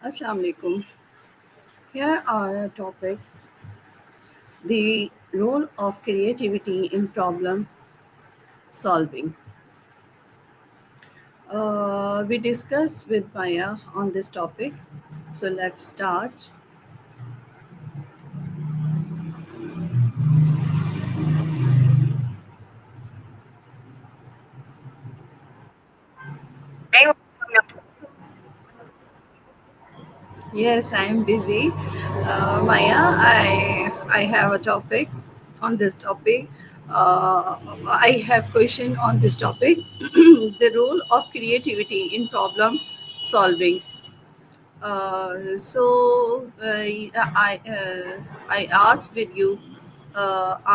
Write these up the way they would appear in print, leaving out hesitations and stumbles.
Assalamu alaikum. Here are a topic: the role of creativity in problem solving. We discuss with Maya on this topic. So let's start. Yes, I'm busy. Maya, I have a topic on this topic. I have question on this topic: the role of creativity in problem solving. I asked with you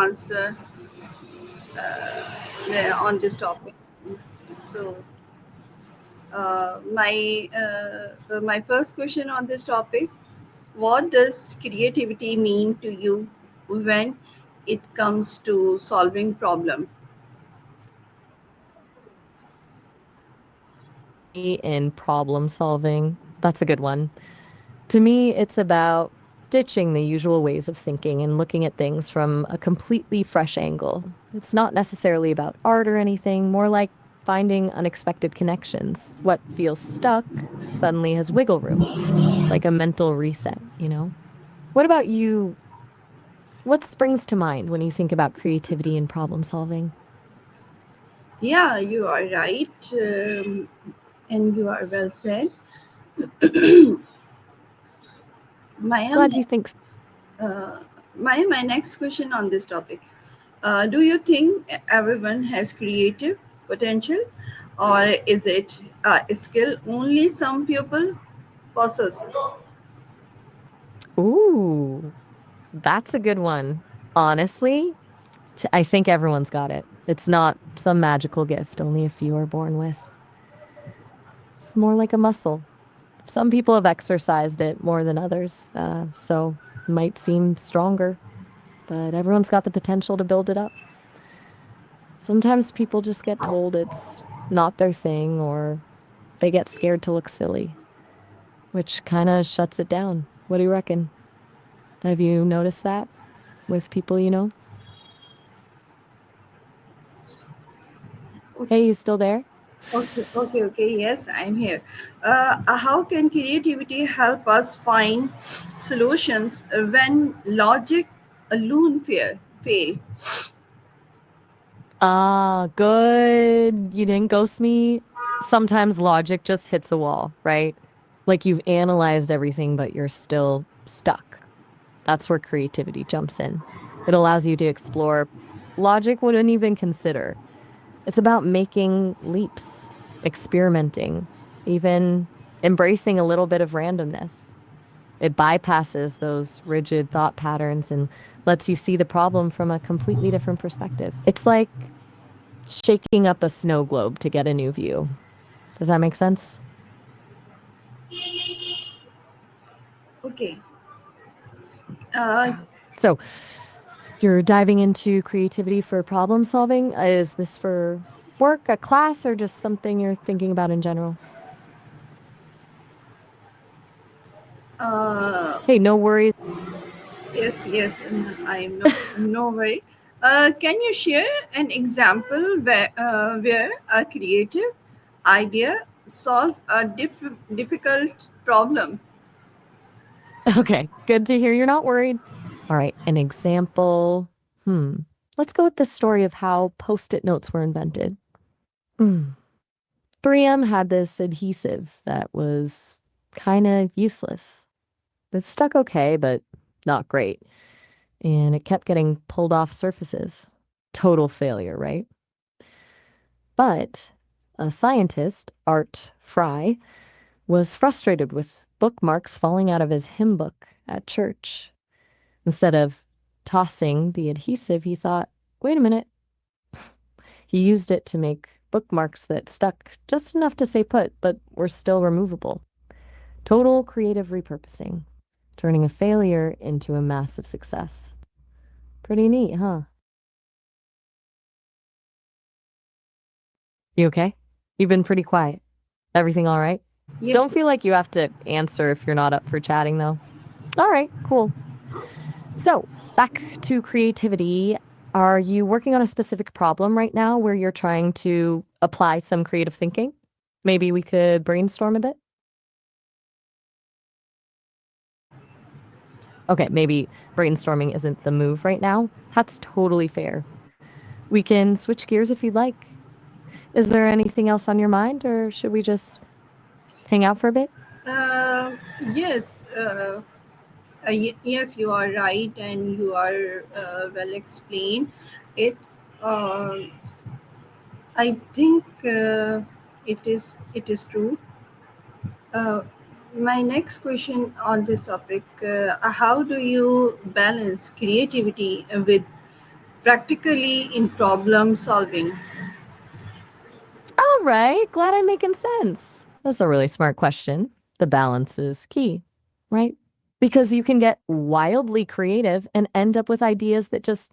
answer on this topic. So my first question on this topic: what does creativity mean to you when it comes to solving problem? In problem solving. That's a good one. To me, it's about ditching the usual ways of thinking and looking at things from a completely fresh angle. It's not necessarily about art or anything, more like finding unexpected connections. What feels stuck suddenly has wiggle room. It's like a mental reset? What about you? What springs to mind when you think about creativity and problem solving? Yeah, you are right, and you are well said. Maya, Glad you think uh, my next question on this topic: do you think everyone has creative potential, or is it a skill only some people possesses? Ooh, that's a good one. Honestly, I think everyone's got it. It's not some magical gift only a few are born with. It's more like a muscle. Some people have exercised it more than others, so it might seem stronger, but everyone's got the potential to build it up. Sometimes people just get told it's not their thing or they get scared to look silly, which kind of shuts it down. What do you reckon? Have you noticed that with people you know? Hey, you still there? Okay. Yes, I'm here. How can creativity help us find solutions when logic alone fail? Ah, good. You didn't ghost me. Sometimes logic just hits a wall, right? Like you've analyzed everything, but you're still stuck. That's where creativity jumps in. It allows you to explore logic wouldn't even consider. It's about making leaps, experimenting, even embracing a little bit of randomness. It bypasses those rigid thought patterns and lets you see the problem from a completely different perspective. It's like shaking up a snow globe to get a new view. Does that make sense? Okay. Uh, So, you're diving into creativity for problem solving. Is this for work, a class, or just something you're thinking about in general? uh, Hey, no worries. yes, and I'm no worry. Can you share an example where a creative idea solve a difficult problem? Okay, good to hear you're not worried. All right, an example. Hmm. Let's go with the story of how post-it notes were invented. Mm. 3M had this adhesive that was kind of useless. It stuck okay, but not great. And it kept getting pulled off surfaces. Total failure, right? But a scientist, Art Fry, was frustrated with bookmarks falling out of his hymn book at church. Instead of tossing the adhesive, he thought, wait a minute. He used it to make bookmarks that stuck just enough to stay put, but were still removable. Total creative repurposing, turning a failure into a massive success. Pretty neat, huh? You okay? You've been pretty quiet. Everything all right? Yes. Don't feel like you have to answer if you're not up for chatting, though. All right, cool. So, back to creativity. Are you working on a specific problem right now where you're trying to apply some creative thinking? Maybe we could brainstorm a bit? Okay, maybe brainstorming isn't the move right now. That's totally fair. We can switch gears if you'd like. Is there anything else on your mind, or should we just hang out for a bit? Uh, yes. Yes, you are right, and you are well explained. It. Uh, I think it is true. Uh, my next question on this topic: how do you balance creativity with practically in problem solving? All right, glad I'm making sense. That's a really smart question. The balance is key, right? Because you can get wildly creative and end up with ideas that just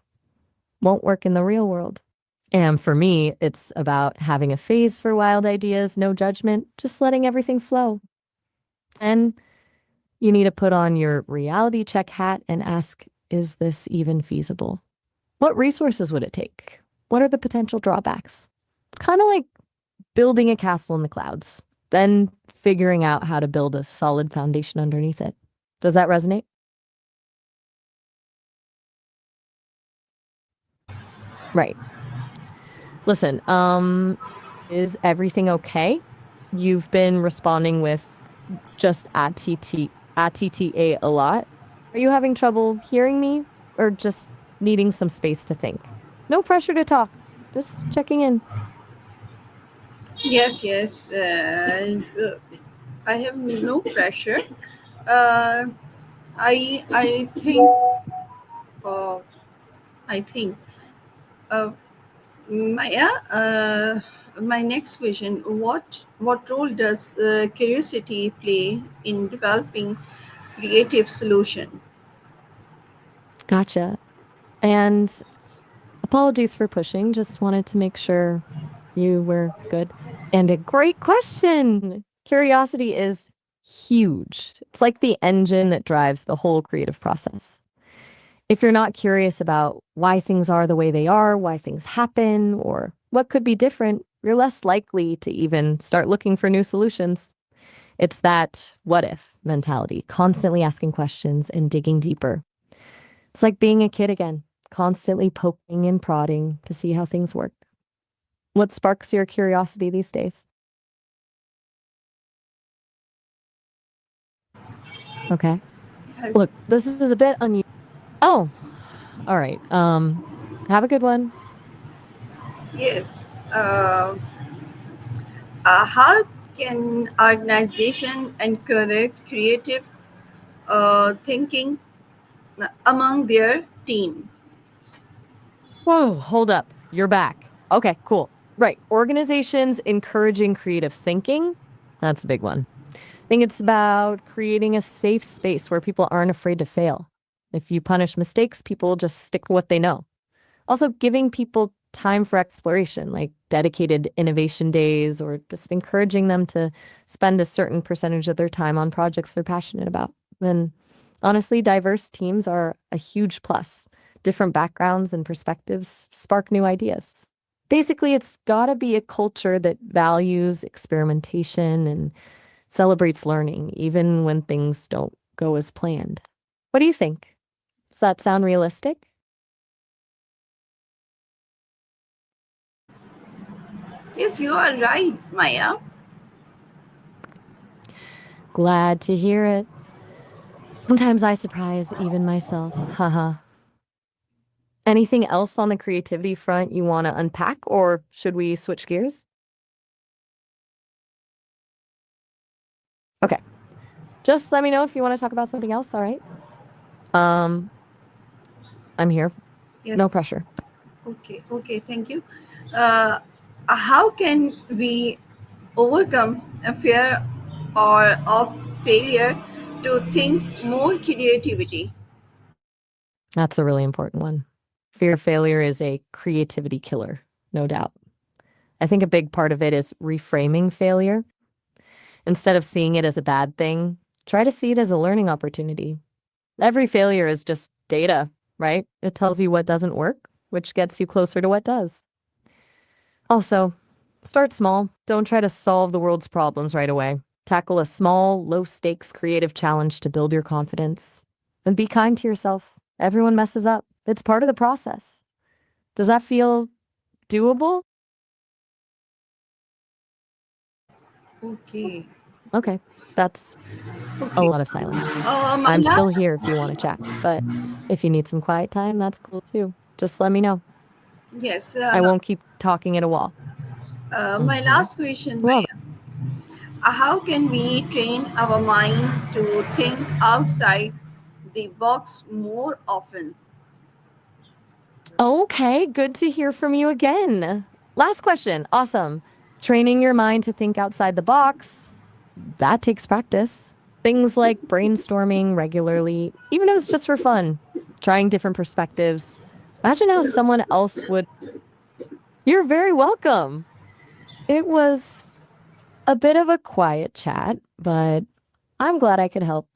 won't work in the real world. And for me, it's about having a phase for wild ideas, no judgment, just letting everything flow. And you need to put on your reality check hat and ask, is this even feasible? What resources would it take? What are the potential drawbacks? It's kind of like building a castle in the clouds, then figuring out how to build a solid foundation underneath it. Does that resonate? Right. Listen, is everything okay? You've been responding with just ATTA a lot. Are you having trouble hearing me or just needing some space to think? No pressure to talk. Just checking in. Yes, yes. I have no pressure. Uh, I think uh, I think uh, Maya. My next question: what role does curiosity play in developing creative solution? Gotcha. And apologies for pushing. Just wanted to make sure you were good. And a great question. Curiosity is huge. It's like the engine that drives the whole creative process. If you're not curious about why things are the way they are, why things happen, or what could be different, you're less likely to even start looking for new solutions. It's that what if mentality, constantly asking questions and digging deeper. It's like being a kid again, constantly poking and prodding to see how things work. What sparks your curiosity these days? Okay. Look, Yes, this is a bit unusual. Oh, all right. Have a good one. yes. How can organization encourage creative thinking among their team? Whoa, hold up. You're back. Okay, cool. Right. Organizations encouraging creative thinking. That's a big one. I think it's about creating a safe space where people aren't afraid to fail. If you punish mistakes, people just stick to what they know. Also, giving people time for exploration, like dedicated innovation days, or just encouraging them to spend a certain percentage of their time on projects they're passionate about. And honestly, diverse teams are a huge plus. Different backgrounds and perspectives spark new ideas. Basically, it's got to be a culture that values experimentation and celebrates learning, even when things don't go as planned. What do you think? Does that sound realistic? Yes, you are right, Maya. Glad to hear it. Sometimes I surprise even myself. Haha. Anything else on the creativity front you want to unpack, or should we switch gears? Okay. Just let me know if you want to talk about something else, all right? Um, I'm here. Yes. No pressure. Okay. Okay. Thank you. Uh, how can we overcome a fear or of failure to think more creativity? That's a really important one. Fear of failure is a creativity killer, no doubt. I think a big part of it is reframing failure. Instead of seeing it as a bad thing, try to see it as a learning opportunity. Every failure is just data, right? It tells you what doesn't work, which gets you closer to what does. Also, start small. Don't try to solve the world's problems right away. Tackle a small, low stakes creative challenge to build your confidence. And be kind to yourself. Everyone messes up, it's part of the process. Does that feel doable? Okay. Okay, that's a Okay. lot of silence. My I'm still last here if you want to chat, but if you need some quiet time, that's cool too. Just let me know. yes. I won't keep talking at a wall. My Mm-hmm. last question, Love Maya. How can we train our mind to think outside the box more often? Okay, good to hear from you again. Last question. Awesome. Training your mind to think outside the box, that takes practice. Things like brainstorming regularly, even if it's just for fun, trying different perspectives. Imagine how someone else would. You're very welcome. It was a bit of a quiet chat, but I'm glad I could help.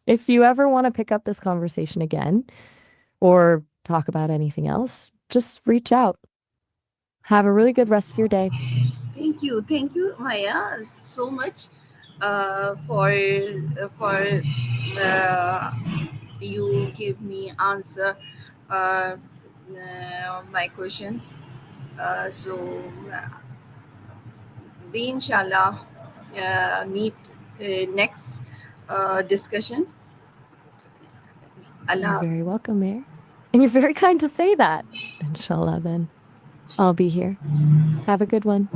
If you ever want to pick up this conversation again or talk about anything else, just reach out. Have a really good rest of your day. Thank you, Maya, so much for you give me answer my questions. So we inshallah meet next discussion. You're Allah. very welcome, Mayor. And you're very kind to say that. Inshallah, then. I'll be here. Have a good one.